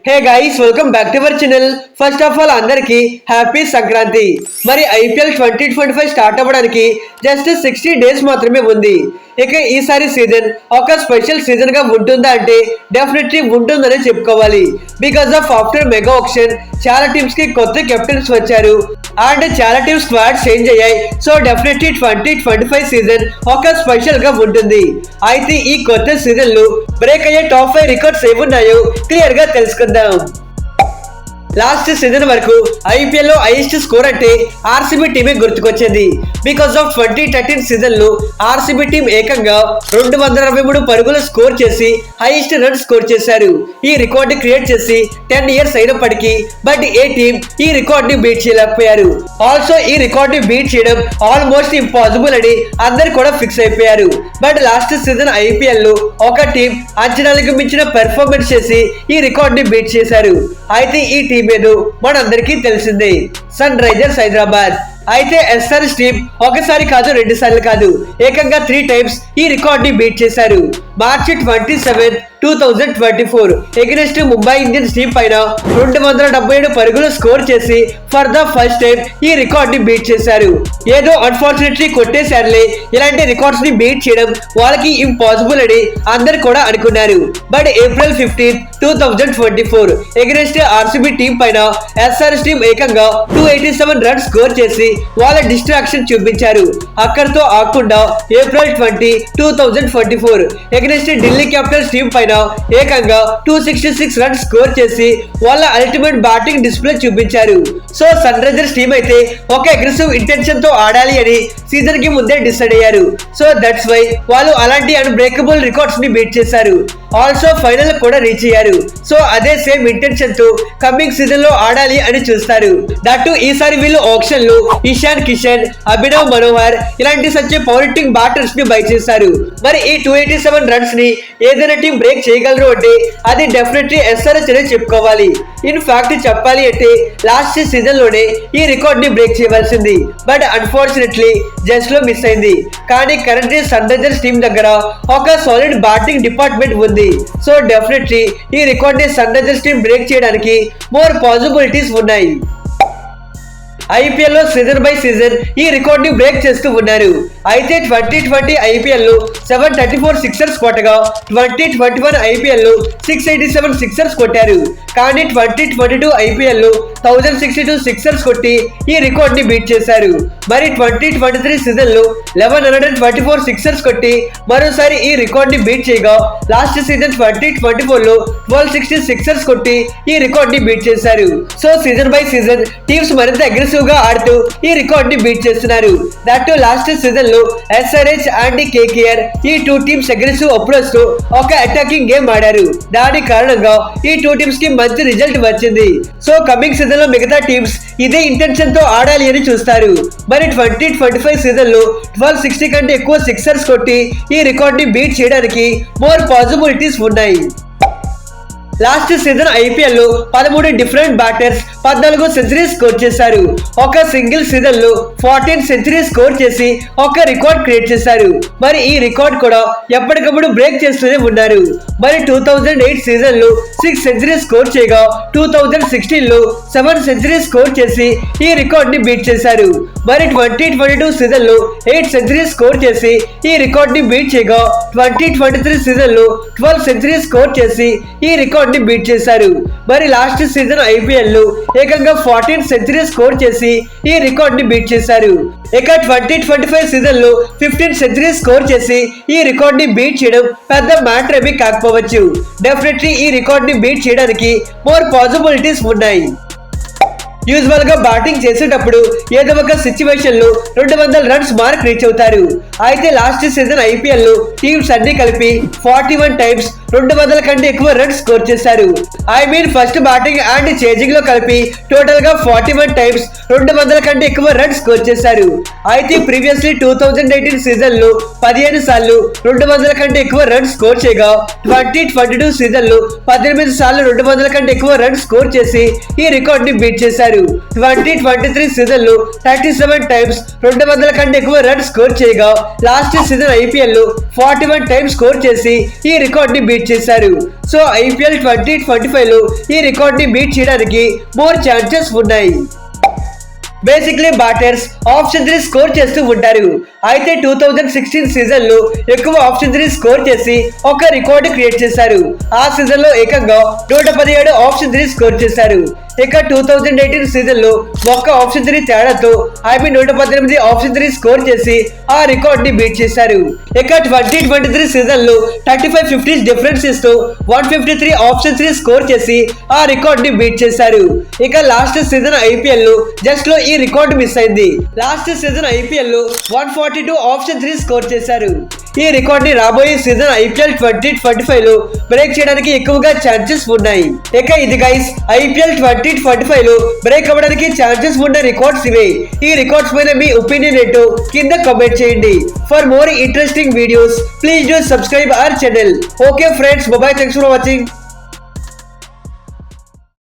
Hey guys, welcome back to our channel. First of all అందరికి happy Sankranti. మరి IPL 2025 start అవ్వడానికి just 60 days మాత్రమే ఉంది. ఇక ఈసారి సీజన్ ఒక స్పెషల్ సీజన్ గా ఉంటుందా అంటే డెఫినెట్లీ ఉంటుందని చెప్పుకోవాలి. Because of after mega auction చాలా టీమ్స్ కి కొత్త కెప్టెన్స్ వచ్చారు అండ్ చాలా టీమ్స్ స్క్వాడ్ చేంజ్ అయ్యాయి. సో డెఫినెట్లీ 2025 సీజన్ ఒక స్పెషల్ గా ఉంటుంది. అయితే ఈ కొత్త సీజన్ లో బ్రేక్ అయ్యే టాప్ 5 రికార్డ్స్ ఏమున్నాయో క్లియర్ గా తెలుసుకుందాం. లాస్ట్ సీజన్ వరకు ఐపీఎల్ లో హైయెస్ట్ స్కోర్ అంటే ఆర్సీబీ టీమే గుర్తుకొచ్చింది. బికాస్ ఆఫ్ 2013 సీజన్ లో ఆర్సీబీ టీం ఏకంగా 223 పరుగులు స్కోర్ చేసి హైయెస్ట్ రన్ స్కోర్ చేశారు. ఈ రికార్డ్ క్రియేట్ చేసి 10 ఇయర్స్ అయినప్పటికీ బట్ ఏ టీం ఈ రికార్డ్ ని బీట్ చేయలేకపోయారు. ఆల్సో ఈ రికార్డ్ ని బీట్ చేయడం ఆల్మోస్ట్ ఇంపాసిబుల్ అని అందరు కూడా ఫిక్స్ అయిపోయారు. బట్ లాస్ట్ సీజన్ ఐపీఎల్ లో ఒక టీం అంచనాలకు మించిన పెర్ఫార్మెన్స్ చేసి ఈ రికార్డ్ ని బీట్ చేశారు. అయితే ఈ టీం ఏదో మనందరికీ తెలిసిందే, సన్ రైజర్స్ హైదరాబాద్. అయితే ఎస్ఆర్ఎస్ టీం ఒకసారి కాదు 2 సార్లు కాదు ఏకంగా 3 టైమ్స్ ఈ రికార్డ్ ని బీట్ చేశారు. మార్చి 27, 2024 ఎగెన్స్ట్ ముంబై ఇండియన్స్ టీం పైన 277 పరుగులు స్కోర్ చేసి ఫర్ ద ఫస్ట్ టైం ఈ రికార్డ్ ని బీట్ చేశారు. ఏదో అన్ఫార్చునేట్లీ కొట్టేశారులే, ఇలాంటి రికార్డ్స్ ని బీట్ చేయడం వాళ్ళకి ఇంపాసిబుల్ అని అందరు కూడా అనుకున్నారు. But April 15, 2024 against RCB team పైన ఎస్ఆర్ఎస్ టీం ఏకంగా 287 రన్స్ స్కోర్ చేసి వాళ్ళ డిస్ట్రాక్షన్ చూపించారు. అక్కడితో ఆకుండా April 20, 2024 against Delhi Capitals team పైన ఏకంగా 266 రన్స్ స్కోర్ చేసి వాళ్ళ అల్టిమేట్ బ్యాటింగ్ డిస్ప్లే చూపించారు. సో సన్ రైజర్స్ టీం అయితే ఒక అగ్రెసివ్ ఇంటెన్షన్ తో ఆడాలి అని సీజన్ కి ముందే డిసైడ్ అయ్యారు. సో దట్స్ వై వాళ్ళు అలాంటి అన్బ్రేకబుల్ రికార్డ్స్ ని బీట్ చేశారు. ఆల్సో ఫైనల్ కూడా రీచ్ అయ్యారు. సో అదే సేమ్ ఇంటెన్షన్ తో కమింగ్ సీజన్ లో ఆడాలి అని చూస్తారు. దట్టు ఈసారి వీళ్ళు ఆప్షన్ లో ఇషాన్ కిషన్, అభినవ్ మనోహర్ ఇలాంటి సచ్ పవర్ హిట్టింగ్ బ్యాటర్స్ ని బై చేశారు. మరి ఈ 287 రన్స్ ని ఏదైనా టీం బ్రేక్ చేయగలరు అంటే అది డెఫినెట్లీ ఎస్ఆర్ఎస్ అనే చెప్పుకోవాలి. ఇన్ ఫ్యాక్ట్ చెప్పాలి అంటే లాస్ట్ సీజన్ లోనే ఈ రికార్డ్ ని బ్రేక్ చేయవలసింది. బట్ అన్ఫార్చునేట్లీ జస్ట్ లో మిస్ అయింది. కానీ కరెంట్లీ సన్ రైజర్స్ టీం దగ్గర ఒక సాలిడ్ బ్యాటింగ్ డిపార్ట్మెంట్ ఉంది. సో డెఫినెట్లీ ఈ రికార్డ్ ని సన్ రైజర్స్ టీం బ్రేక్ చేయడానికి మోర్ పాసిబిలిటీస్ ఉన్నాయి. ఐపీఎల్ లో సీజన్ బై సీజన్ ఈ రికార్డ్ ని బ్రేక్ చేస్తూ ఉన్నారు. అయితే 2020 ఐపీఎల్ లో 734 సిక్సర్స్ కొట్టగా 2021 ఐపీఎల్ లో 687 సిక్సర్స్ కొట్టారు. కానీ 2022 ఐపీఎల్ లో 1062 సిక్సర్స్ కొట్టి ఈ రికార్డ్ ని బీట్ చేశారు. మరి 2023 సీజన్ లో 1124 సిక్సర్స్ కొట్టి మరోసారి ఈ రికార్డ్ ని బీట్ చేయగా లాస్ట్ సీజన్ 2024 లో 1260 సిక్సర్స్ కొట్టి ఈ రికార్డ్ ని బీట్ చేశారు. So season by season teams మరింత అగ్రెసివ్ గా ఆడుతూ ఈ రికార్డ్ ని బీట్ చేస్తున్నారు. దట్ లాస్ట్ సీజన్ లో ఎస్ఆర్హెచ్ అండ్ కేకేఆర్ ఈ 2 టీమ్స్ అగ్రెసివ్ అప్రోచ్ తో ఒక అటాకింగ్ గేమ్ ఆడారు. దాని కారణంగా ఈ 2 టీమ్స్ కి మంచి రిజల్ట్ వచ్చింది. సో కమింగ్ సీజన్ లో మిగతా టీమ్స్ ఇదే ఇంటెన్షన్ తో ఆడాలి అని చూస్తారు. మరి 2025 సీజన్ లో 1260 కంటే ఎక్కువ సిక్సర్స్ కొట్టి ఈ రికార్డ్ ని బీట్ చేయడానికి మోర్ పాసిబిలిటీస్ ఉన్నాయి. లాస్ట్ సీజన్ ఐపీఎల్ లో 13 డిఫరెంట్ బ్యాటర్స్ 14 సెంచరీస్ స్కోర్ చేశారు. ఒక సింగిల్ సీజన్ లో 14 సెంచరీస్ స్కోర్ చేసి ఒక రికార్డ్ క్రియేట్ చేశారు. మరి ఈ రికార్డ్ కూడా ఎప్పటికప్పుడు బ్రేక్ చేస్తూనే ఉన్నారు. మరి 2008 సీజన్ లో 6 సెంచరీస్ స్కోర్ చేయగా 2016 లో 7 సెంచరీస్ స్కోర్ చేసి ఈ రికార్డ్ ని బీట్ చేశారు. మరి 2022 సీజన్ లో 8 సెంచరీస్ స్కోర్ చేసి ఈ రికార్డ్ ని బీట్ చేయగా 2023 సీజన్ లో 12 సెంచరీస్ స్కోర్ చేసి ఈ రికార్డ్ ని బీట్ చేశారు. మరి లాస్ట్ సీజన్ ఐపీఎల్ లో ఏకంగా 14 సెంచరీస్ స్కోర్ చేసి ఈ రికార్డ్ ని బీట్ చేశారు. ఇక 2025 సీజన్ లో 15 సెంచరీస్ స్కోర్ చేసి ఈ రికార్డ్ ని బీట్ చేయడం పెద్ద మ్యాటర్ ఏమీ కాకపోవచ్చు. డెఫినెట్లీ ఈ రికార్డ్ ని బీట్ చేయడానికి మోర్ పాసిబిలిటీస్ ఉన్నాయి. యూజువల్ గా బ్యాటింగ్ చేసేటప్పుడు ఏదో ఒక సిచ్యువేషన్ లో 200 రన్స్ మార్క్ రీచ్ అవుతారు. అయితే లాస్ట్ సీజన్ ఐపీఎల్ లో టీమ్స్ అన్ని కలిపి 41 టైమ్స్ 200 కంటే ఎక్కువ రన్స్ స్కోర్ చేశారు. I mean first batting and chasing లో కలిపి టోటల్ గా 41 టైమ్స్ 200 కంటే ఎక్కువ రన్స్ స్కోర్ చేశారు. అయితే ప్రీవియస్లీ 2018 సీజన్ లో 15 సార్లు 200 కంటే ఎక్కువ రన్స్ స్కోర్ చేయగా 2022 సీజన్ లో 18 సార్లు 200 కంటే ఎక్కువ రన్స్ స్కోర్ చేసి ఈ రికార్డ్ ని బీట్ చేశారు. 2023 సీజన్ లో 37 టైమ్స్ 200 కంటే ఎక్కువ రన్స్ స్కోర్ చేయగా లాస్ట్ సీజన్ ఐపీఎల్ లో 41 టైమ్స్ స్కోర్ చేసి ఈ రికార్డ్ ని బీట్ క్రియేట్ చేశారు. సో IPL 2025 లో ఈ రికార్డ్ ని బీట్ చేయడానికి మోర్ ఛాన్సెస్ ఉన్నాయి. Basically batters half century score చేస్తూ ఉంటారు. అయితే 2016 సీజన్ లో ఎక్కువ హాఫ్ సెంచరీ స్కోర్ చేసి ఒక రికార్డు క్రియేట్ చేశారు. ఆ సీజన్ లో ఏకంగా 117 హాఫ్ సెంచరీ స్కోర్ చేశారు. ఇక 2018 సీజన్ లో ఒక్క హాఫ్ సెంచరీ తేడాతో 118 హాఫ్ సెంచరీ స్కోర్ చేసి ఆ రికార్డ్ ని బీట్ చేశారు. ఇక 2023 సీజన్ లో 35 50 డిఫరెన్సెస్ తో 153 హాఫ్ సెంచరీ స్కోర్ చేసి ఆ రికార్డ్ ని బీట్ చేశారు. ఇక లాస్ట్ సీజన్ IPL లో జస్ట్ లో ఈ రికార్డు మిస్ అయింది. లాస్ట్ సీజన్ IPL లో 142 హాఫ్ సెంచరీ స్కోర్ చేశారు. ఈ రికార్డ్ ని రాబోయే సీజన్ IPL 2025 లో బ్రేక్ చేయడానికి ఎక్కువగా ఛాన్సెస్ ఉన్నాయి. ఇక ఇది గైస్ IPL 2025 లో బ్రేక్ అవ్వడానికి ఛాన్సెస్ ఉన్న రికార్డ్స్ ఇవే. ఈ రికార్డ్స్ పైన మీ ఒపీనియన్ ఏంటో కింద కామెంట్ చేయండి. For more interesting videos please do subscribe our channel. Okay friends, by by, thanks for watching.